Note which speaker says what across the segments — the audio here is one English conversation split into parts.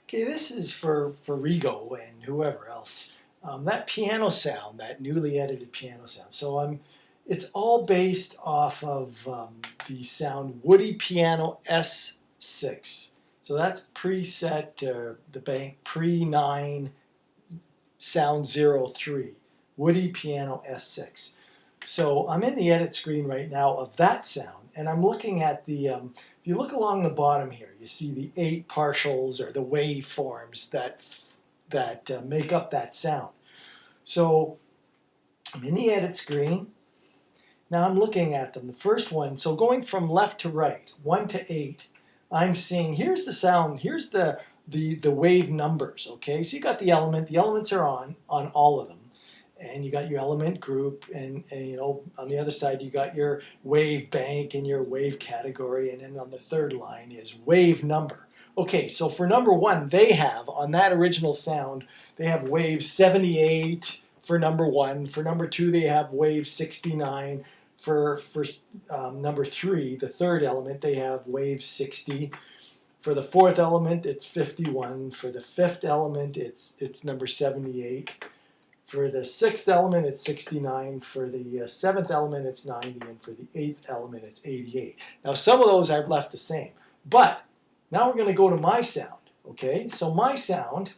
Speaker 1: Okay, this is for Rigo and whoever else. That piano sound, that newly edited piano sound. So it's all based off of the sound Woody Piano S6. So that's preset, the bank pre-9 sound 03, Woody Piano S6. So I'm in the edit screen right now of that sound, and I'm looking at the, if you look along the bottom here, you see the 8 partials or the waveforms that make up that sound. So I'm in the edit screen. Now I'm looking at them. The first one, so going from left to right, 1 to 8, I'm seeing, here's the sound, here's the wave numbers, okay? So you got the elements are on all of them. And you got your element group, and you know, on the other side you got your wave bank and your wave category, and then on the third line is wave number. Okay, so for number 1, they have, on that original sound, they have wave 78 for number 1. For number 2, they have wave 69. For number 3, the third element, they have wave 60. For the fourth element, it's 51. For the fifth element, it's number 78. For the sixth element, it's 69. For the seventh element, it's 90. And for the eighth element, it's 88. Now, some of those I've left the same. But now we're going to go to my sound. Okay, so my sound,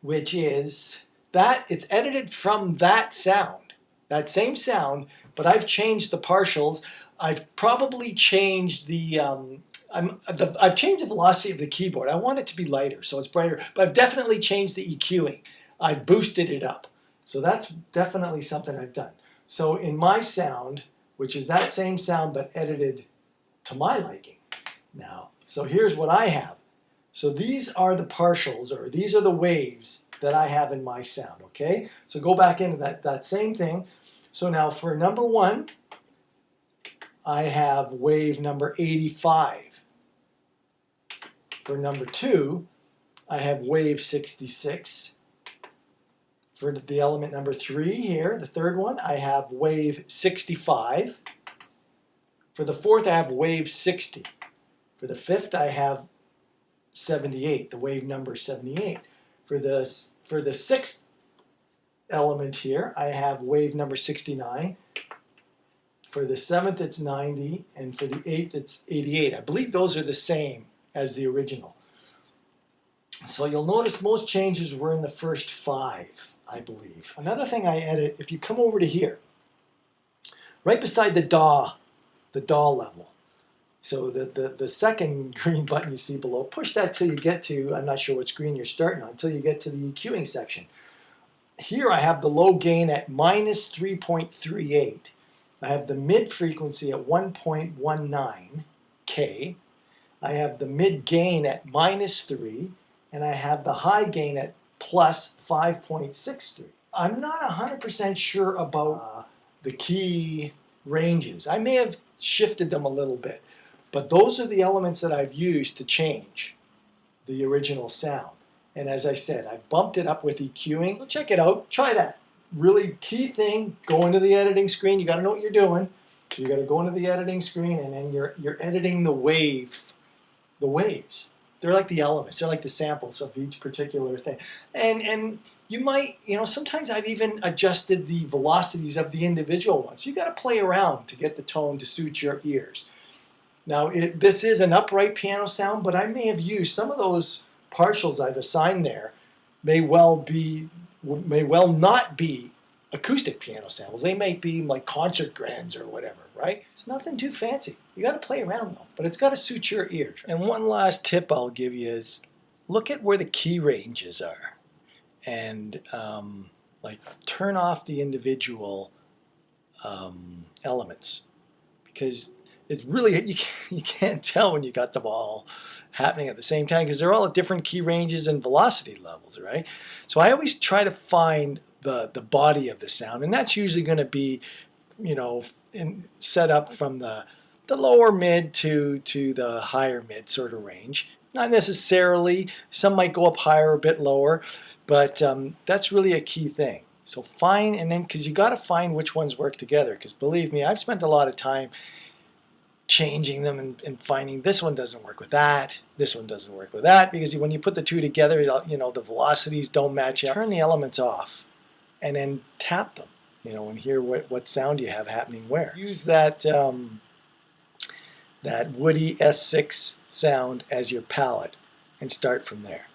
Speaker 1: which is that, it's edited from that sound, that same sound, but I've changed the partials. I've probably changed the I've changed the velocity of the keyboard. I want it to be lighter, so it's brighter. But I've definitely changed the EQing. I've boosted it up. So that's definitely something I've done. So in my sound, which is that same sound but edited to my liking now. So here's what I have. So these are the partials, or these are the waves that I have in my sound, okay? So go back into that same thing. So now for number 1, I have wave number 85. For number 2, I have wave 66. For the element number 3 here, the third one, I have wave 65. For the fourth, I have wave 60. For the fifth, I have 78, the wave number 78. For the sixth element here, I have wave number 69. For the seventh, it's 90, and for the eighth, it's 88. I believe those are the same as the original. So you'll notice most changes were in the first 5. I believe. Another thing I edit, if you come over to here, right beside the DAW level, so the second green button you see below, push that till you get to, I'm not sure what screen you're starting on, until you get to the EQing section. Here I have the low gain at minus 3.38. I have the mid frequency at 1.19 K. I have the mid gain at minus 3, and I have the high gain at plus 5.63. I'm not 100% sure about the key ranges. I may have shifted them a little bit, but those are the elements that I've used to change the original sound. And as I said, I bumped it up with EQing. So check it out, try that. Really key thing, go into the editing screen. You got to know what you're doing. So you got to go into the editing screen, and then you're editing the waves. They're like the elements. They're like the samples of each particular thing. And you might, you know, sometimes I've even adjusted the velocities of the individual ones. So you got to play around to get the tone to suit your ears. Now, this is an upright piano sound, but I may have used some of those partials I've assigned there may well not be acoustic piano samples. They might be like concert grands or whatever, right? It's nothing too fancy. You got to play around though, but it's got to suit your ears. And one last tip I'll give you is look at where the key ranges are, and like turn off the individual elements, because it's really you can't tell when you got them all happening at the same time, because they're all at different key ranges and velocity levels, right? So I always try to find the body of the sound, and that's usually going to be, you know, set up from the lower mid to the higher mid sort of range. Not necessarily, some might go up higher, a bit lower, but that's really a key thing. So find, and then because you got to find which ones work together, because believe me, I've spent a lot of time changing them and finding this one doesn't work with that, this one doesn't work with that, because when you put the two together, you know, the velocities don't match up. Turn the elements off and then tap them, you know, and hear what sound you have happening where. Use that that woody S6 sound as your palette and start from there.